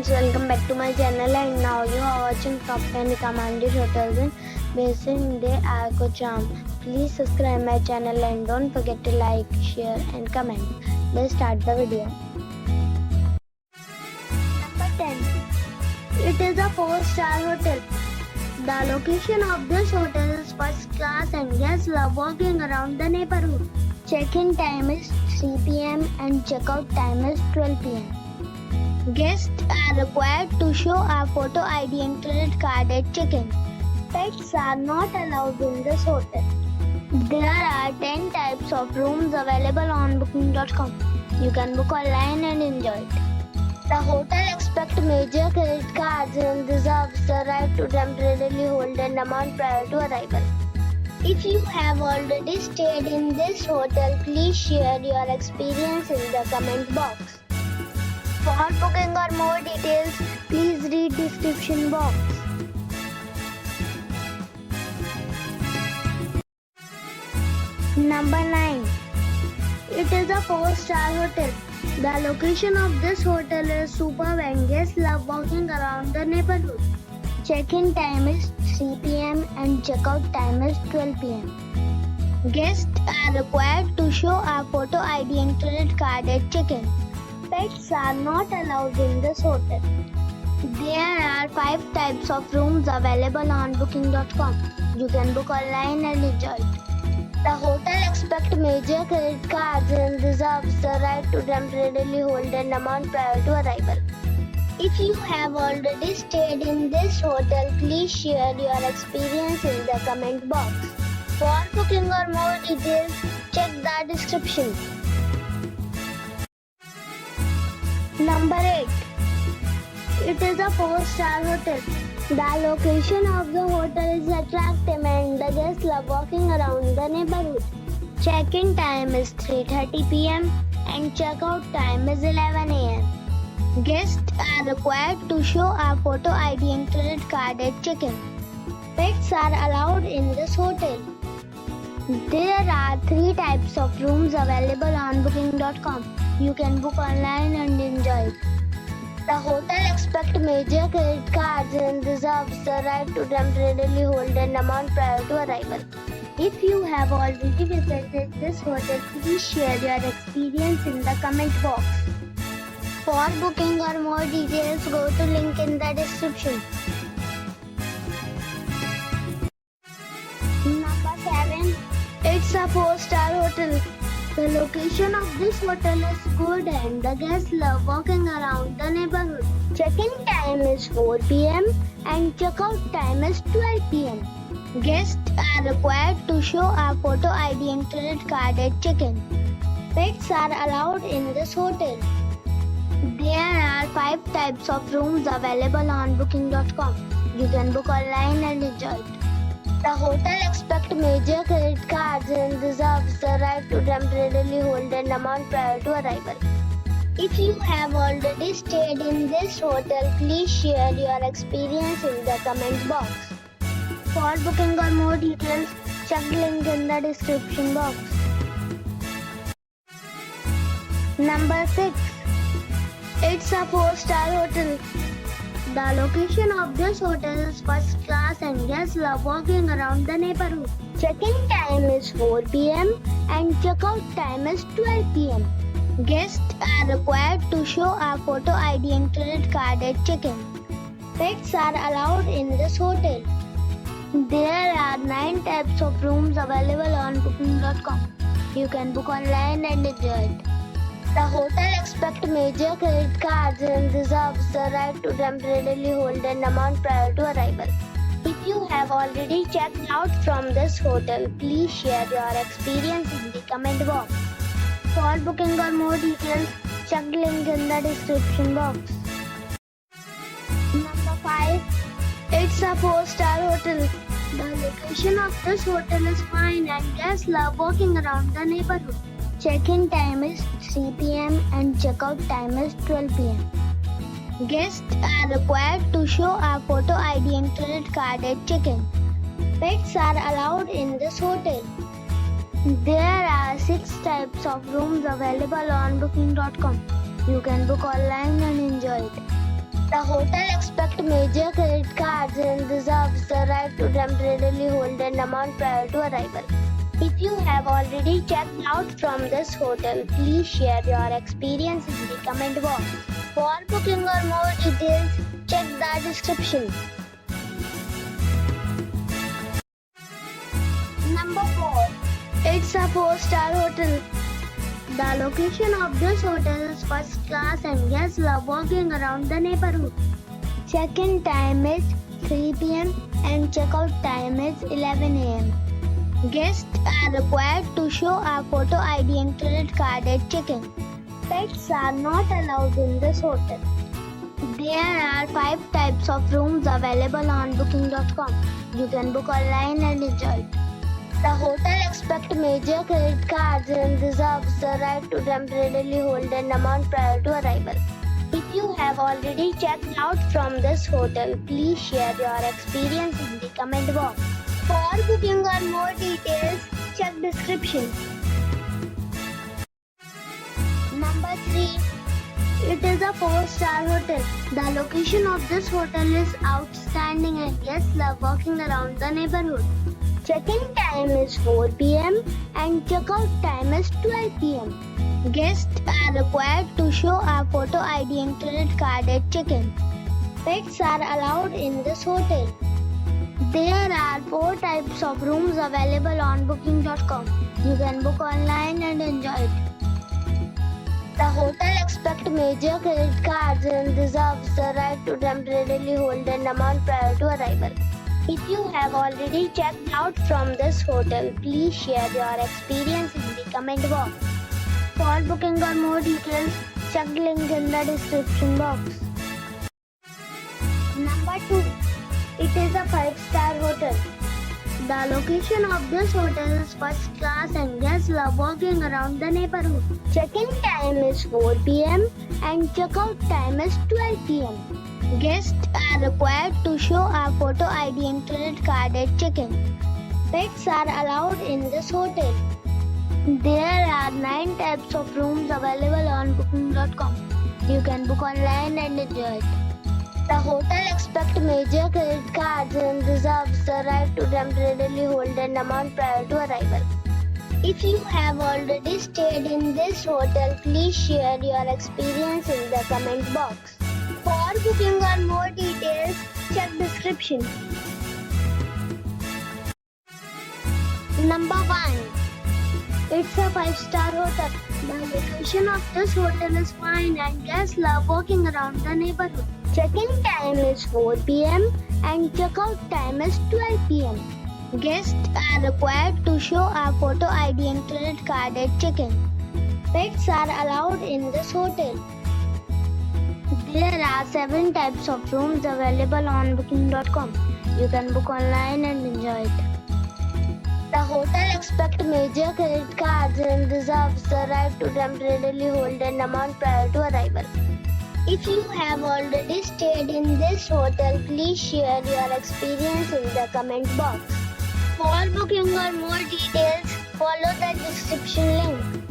friends, welcome back to my channel, and now you are watching top 10 recommended hotels in Basin de Arcocham. Please subscribe my channel and don't forget to like, share and comment. Let's start the video. Number 10. It is a 4-star hotel. The location of this hotel is first class and guests love walking around the neighborhood. Check-in time is 3 p.m. and check-out time is 12 p.m. Guests are required to show a photo ID and credit card at check-in. Pets are not allowed in this hotel. There are 10 types of rooms available on booking.com. You can book online and enjoy it. The hotel expects major credit cards and reserves the right to temporarily hold an amount prior to arrival. If you have already stayed in this hotel, please share your experience in the comment box. For booking or more details, please read description box. Number 9. It is a 4-star hotel. The location of this hotel is superb and guests love walking around the neighborhood. Check-in time is 3 p.m. and check-out time is 12 p.m. Guests are required to show a photo ID and credit card at check-in. Pets are not allowed in this hotel. There are 5 types of rooms available on booking.com. You can book online and enjoy it. The hotel expects major credit cards and reserves the right to temporarily hold an amount prior to arrival. If you have already stayed in this hotel, please share your experience in the comment box. For booking or more details, check the description. Number 8. It is a 4-star hotel. The location of the hotel is attractive and the guests love walking around the neighborhood. Check-in time is 3:30 p.m. and check-out time is 11 a.m. Guests are required to show a photo ID and credit card at check-in. Pets are allowed in this hotel. There are 3 types of rooms available on booking.com. You can book online and enjoy it. The hotel expects major credit cards and reserves the right to temporarily hold an amount prior to arrival. If you have already visited this hotel, please share your experience in the comment box. For booking or more details, go to link in the description. Number 7. It's a 4-star hotel. The location of this hotel is good and the guests love walking around the neighborhood. Check-in time is 4 p.m. and check-out time is 12 p.m. Guests are required to show a photo ID and credit card at check-in. Pets are allowed in this hotel. There are 5 types of rooms available on booking.com. You can book online and enjoy it. The hotel expects major credit cards and reserves the right to temporarily hold an amount prior to arrival. If you have already stayed in this hotel, please share your experience in the comment box. For booking or more details, check the link in the description box. Number 6. It's a 4-star hotel. The location of this hotel is first class and guests love walking around the neighborhood. Check-in time is 4 p.m. and check-out time is 12 p.m. Guests are required to show a photo ID and credit card at check-in. Pets are allowed in this hotel. There are 9 types of rooms available on booking.com. You can book online and enjoy it. The hotel expects major credit cards and reserves the right to temporarily hold an amount prior to arrival. If you have already checked out from this hotel, please share your experience in the comment box. For booking or more details, check the link in the description box. Number 5. It's a 4-star hotel. The location of this hotel is fine and guests love walking around the neighborhood. Check-in time is 3 p.m. and check-out time is 12 p.m. Guests are required to show a photo ID and credit card at check-in. Pets are allowed in this hotel. There are 6 types of rooms available on booking.com. You can book online and enjoy it. The hotel expects major credit cards and reserves the right to temporarily hold an amount prior to arrival. If you have already checked out from this hotel, please share your experience in the comment box. For booking or more details, check the description. Number 4. It's a 4-star hotel. The location of this hotel is first class and guests love walking around the neighborhood. Check-in time is 3 p.m. and check-out time is 11 a.m. Guests are required to show a photo ID and credit card at check-in. Pets are not allowed in this hotel. There are 5 types of rooms available on booking.com. You can book online and enjoy it. The hotel expects major credit cards and reserves the right to temporarily hold an amount prior to arrival. If you have already checked out from this hotel, please share your experience in the comment box. For booking or more details, check description. Number 3. It is a 4-star hotel. The location of this hotel is outstanding and guests love walking around the neighborhood. Check-in time is 4 p.m. and check-out time is 12 p.m. Guests are required to show a photo ID and credit card at check-in. Pets are allowed in this hotel. There are 4 types of rooms available on booking.com. You can book online and enjoy it. The hotel expects major credit cards and reserves the right to temporarily hold an amount prior to arrival. If you have already checked out from this hotel, please share your experience in the comment box. For booking or more details, check the link in the description box. Number 2. It is a 5-star hotel. The location of this hotel is first class and guests love walking around the neighborhood. Check-in time is 4 p.m. and check-out time is 12 p.m. Guests are required to show a photo ID and credit card at check-in. Pets are allowed in this hotel. There are 9 types of rooms available on booking.com. You can book online and enjoy it. The hotel expects major credit cards and reserves the right to temporarily hold an amount prior to arrival. If you have already stayed in this hotel, please share your experience in the comment box. For booking or more details, check description. Number 1. It's a 5-star hotel. The location of this hotel is fine and guests love walking around the neighborhood. Check-in time is 4 p.m. and check-out time is 12 p.m. Guests are required to show a photo ID and credit card at check-in. Pets are allowed in this hotel. There are 7 types of rooms available on booking.com. You can book online and enjoy it. The hotel expects major credit cards and reserves the right to temporarily hold an amount prior to arrival. If you have already stayed in this hotel, please share your experience in the comment box. For booking or more details, follow the description link.